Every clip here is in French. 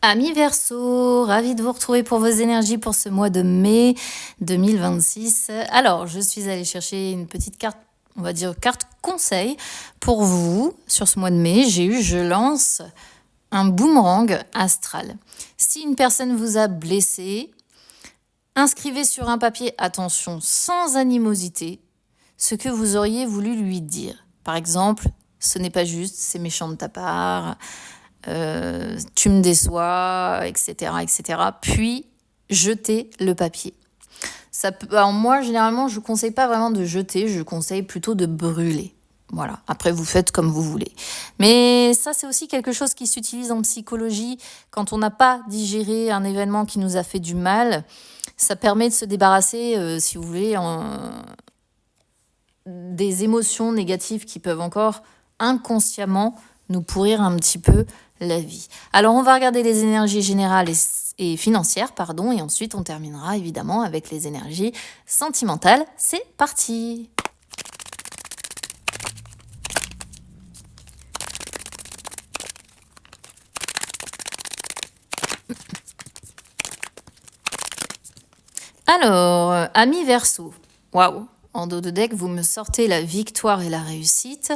Amis Verseau, ravi de vous retrouver pour vos énergies pour ce mois de mai 2026. Alors, je suis allée chercher une petite carte, on va dire carte conseil pour vous sur ce mois de mai. Je lance un boomerang astral. Si une personne vous a blessé, inscrivez sur un papier, attention, sans animosité, ce que vous auriez voulu lui dire. Par exemple, ce n'est pas juste, c'est méchant de ta part. Tu me déçois, etc., etc. Puis, jeter le papier. Alors moi, généralement, je ne conseille pas vraiment de jeter, je conseille plutôt de brûler. Voilà, après vous faites comme vous voulez. Mais ça, c'est aussi quelque chose qui s'utilise en psychologie. Quand on n'a pas digéré un événement qui nous a fait du mal, ça permet de se débarrasser, si vous voulez, des émotions négatives qui peuvent encore inconsciemment nous pourrir un petit peu la vie. Alors, on va regarder les énergies générales et financières, et ensuite on terminera évidemment avec les énergies sentimentales. C'est parti! Alors, amis Verseau, waouh! En dos de deck, vous me sortez la victoire et la réussite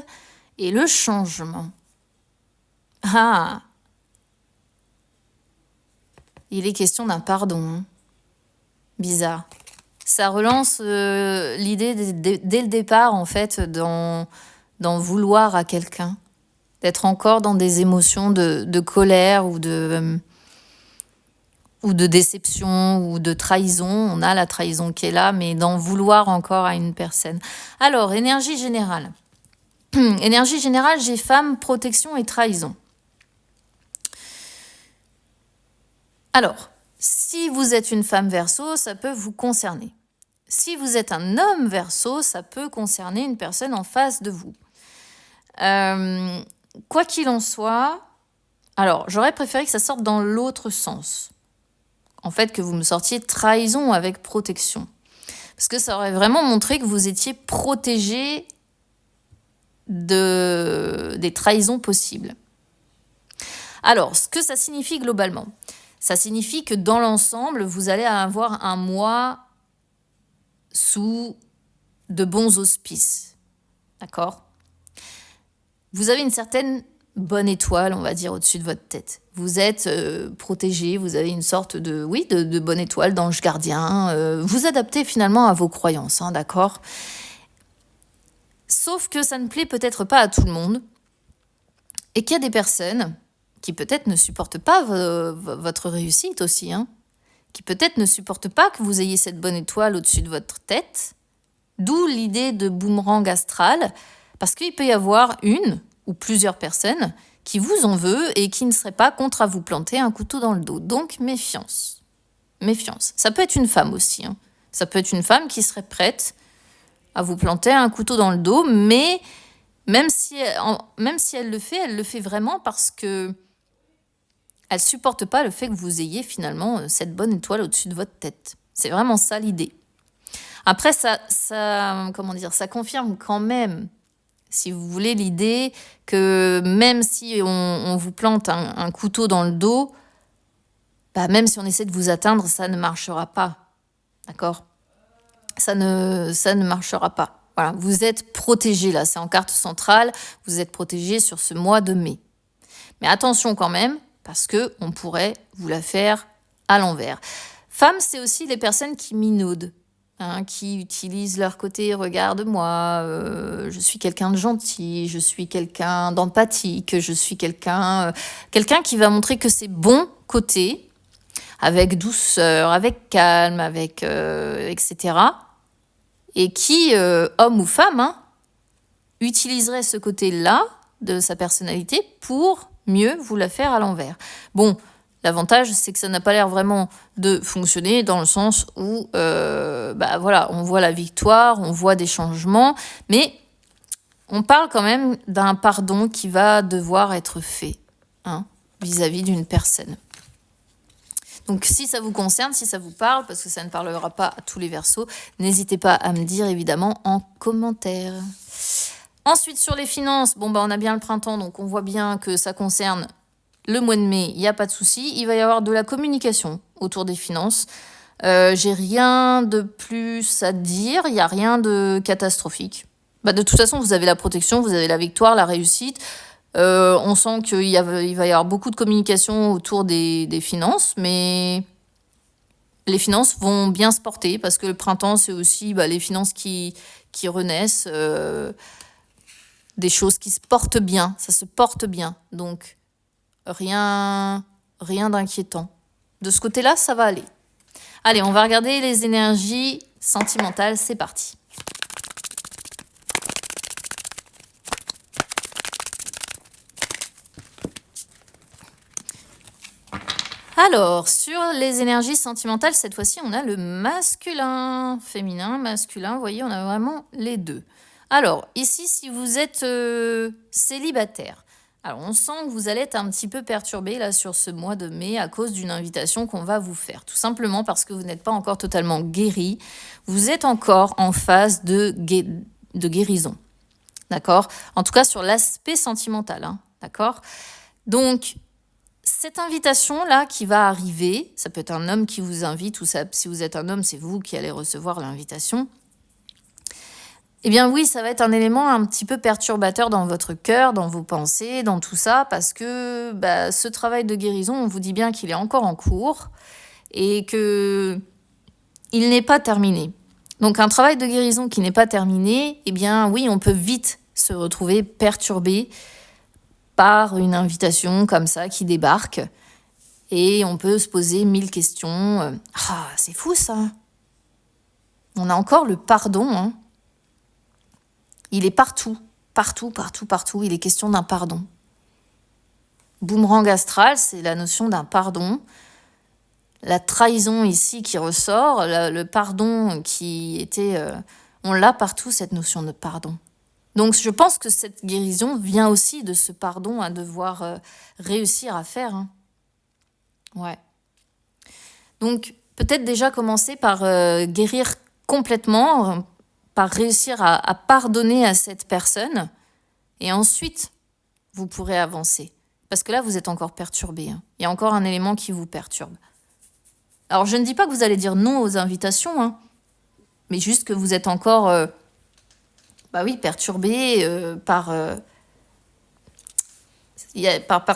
et le changement. Ah! Il est question d'un pardon. Bizarre. Ça relance l'idée dès le départ, en fait, d'en vouloir à quelqu'un. D'être encore dans des émotions de colère ou de déception ou de trahison. On a la trahison qui est là, mais d'en vouloir encore à une personne. Alors, énergie générale. Énergie générale, j'ai femme, protection et trahison. Alors, si vous êtes une femme Verseau, ça peut vous concerner. Si vous êtes un homme Verseau, ça peut concerner une personne en face de vous. Quoi qu'il en soit, alors j'aurais préféré que ça sorte dans l'autre sens. En fait, que vous me sortiez trahison avec protection. Parce que ça aurait vraiment montré que vous étiez protégé des trahisons possibles. Alors, ce que ça signifie globalement, ça signifie que dans l'ensemble, vous allez avoir un mois sous de bons auspices. D'accord ? Vous avez une certaine bonne étoile, on va dire, au-dessus de votre tête. Vous êtes protégé, vous avez une sorte de bonne étoile, d'ange gardien. Vous adaptez finalement à vos croyances, hein, d'accord ? Sauf que ça ne plaît peut-être pas à tout le monde et qu'il y a des personnes qui peut-être ne supportent pas votre réussite aussi, hein, qui peut-être ne supportent pas que vous ayez cette bonne étoile au-dessus de votre tête, d'où l'idée de boomerang astral, parce qu'il peut y avoir une ou plusieurs personnes qui vous en veulent et qui ne seraient pas contre à vous planter un couteau dans le dos. Donc, méfiance. Méfiance. Ça peut être une femme aussi, hein. Ça peut être une femme qui serait prête à vous planter un couteau dans le dos, mais même si elle le fait vraiment parce que elle supporte pas le fait que vous ayez finalement cette bonne étoile au-dessus de votre tête. C'est vraiment ça l'idée. Après, ça confirme quand même, si vous voulez, l'idée que même si on vous plante un couteau dans le dos, même si on essaie de vous atteindre, ça ne marchera pas. D'accord ? Ça ne marchera pas. Voilà, vous êtes protégé là, c'est en carte centrale, vous êtes protégé sur ce mois de mai. Mais attention quand même, parce qu'on pourrait vous la faire à l'envers. Femme, c'est aussi les personnes qui minaudent, hein, qui utilisent leur côté « regarde-moi, je suis quelqu'un de gentil, je suis quelqu'un d'empathique, je suis quelqu'un qui va montrer que c'est bon côté, avec douceur, avec calme, etc. Et qui, homme ou femme, hein, utiliserait ce côté-là de sa personnalité pour mieux vous la faire à l'envers. Bon, l'avantage, c'est que ça n'a pas l'air vraiment de fonctionner dans le sens où, on voit la victoire, on voit des changements, mais on parle quand même d'un pardon qui va devoir être fait, hein, vis-à-vis d'une personne. Donc, si ça vous concerne, si ça vous parle, parce que ça ne parlera pas à tous les Verseaux, n'hésitez pas à me dire, évidemment, en commentaire. Ensuite, sur les finances, on a bien le printemps, donc on voit bien que ça concerne le mois de mai, il n'y a pas de souci. Il va y avoir de la communication autour des finances. J'ai rien de plus à dire. Il n'y a rien de catastrophique. De toute façon, vous avez la protection, vous avez la victoire, la réussite. On sent qu'il va y avoir beaucoup de communication autour des finances, mais les finances vont bien se porter parce que le printemps, c'est aussi les finances qui renaissent, des choses qui se portent bien, ça se porte bien. Donc, rien d'inquiétant. De ce côté-là, ça va aller. Allez, on va regarder les énergies sentimentales, c'est parti. Alors, sur les énergies sentimentales, cette fois-ci, on a le masculin, féminin, masculin. Vous voyez, on a vraiment les deux. Alors, ici, si vous êtes célibataire, alors on sent que vous allez être un petit peu perturbé là sur ce mois de mai à cause d'une invitation qu'on va vous faire. Tout simplement parce que vous n'êtes pas encore totalement guéri. Vous êtes encore en phase de guérison. D'accord ? En tout cas, sur l'aspect sentimental. D'accord ? Donc, cette invitation-là qui va arriver, ça peut être un homme qui vous invite, ou ça, si vous êtes un homme, c'est vous qui allez recevoir l'invitation. Eh bien oui, ça va être un élément un petit peu perturbateur dans votre cœur, dans vos pensées, dans tout ça, parce que ce travail de guérison, on vous dit bien qu'il est encore en cours et qu'il n'est pas terminé. Donc un travail de guérison qui n'est pas terminé, eh bien oui, on peut vite se retrouver perturbé par une invitation comme ça qui débarque et on peut se poser 1000 questions. Ah, c'est fou ça. On a encore le pardon. Il est partout. Il est question d'un pardon. Boomerang astral, c'est la notion d'un pardon. La trahison ici qui ressort, le pardon qui était... on l'a partout, cette notion de pardon. Donc, je pense que cette guérison vient aussi de ce pardon à devoir réussir à faire. Ouais. Donc, peut-être déjà commencer par guérir complètement, par réussir à pardonner à cette personne. Et ensuite, vous pourrez avancer. Parce que là, vous êtes encore perturbé. Il y a encore un élément qui vous perturbe. Alors, je ne dis pas que vous allez dire non aux invitations, mais juste que vous êtes encore... perturbé par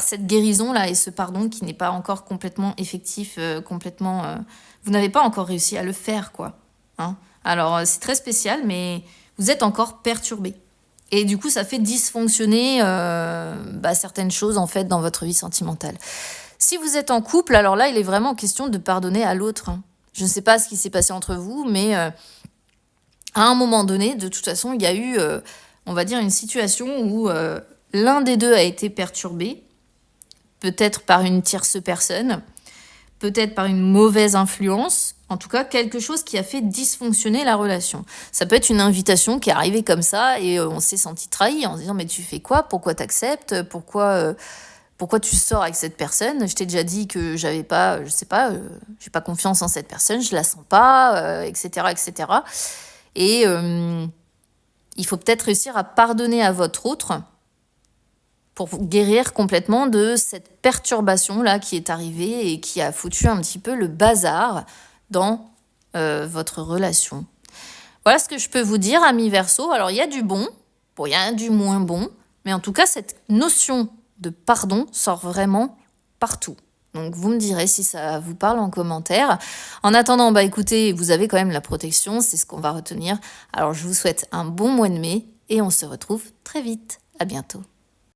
cette guérison-là et ce pardon qui n'est pas encore complètement effectif, vous n'avez pas encore réussi à le faire, quoi. Alors, c'est très spécial, mais vous êtes encore perturbé. Et du coup, ça fait dysfonctionner certaines choses, en fait, dans votre vie sentimentale. Si vous êtes en couple, alors là, il est vraiment question de pardonner à l'autre. Je ne sais pas ce qui s'est passé entre vous, mais... à un moment donné, de toute façon, il y a eu, on va dire, une situation où l'un des deux a été perturbé, peut-être par une tierce personne, peut-être par une mauvaise influence, en tout cas, quelque chose qui a fait dysfonctionner la relation. Ça peut être une invitation qui est arrivée comme ça et on s'est senti trahi en se disant « Mais tu fais quoi ? Pourquoi t'acceptes ? Pourquoi tu sors avec cette personne ? Je t'ai déjà dit que j'avais pas, je sais pas, j'ai pas confiance en cette personne, je la sens pas, etc., etc. » Et il faut peut-être réussir à pardonner à votre autre pour vous guérir complètement de cette perturbation-là qui est arrivée et qui a foutu un petit peu le bazar dans votre relation. Voilà ce que je peux vous dire, amis Verseau. Alors, il y a du bon, il y a du moins bon, mais en tout cas, cette notion de pardon sort vraiment partout. Donc, vous me direz si ça vous parle en commentaire. En attendant, écoutez, vous avez quand même la protection, c'est ce qu'on va retenir. Alors, je vous souhaite un bon mois de mai et on se retrouve très vite. À bientôt.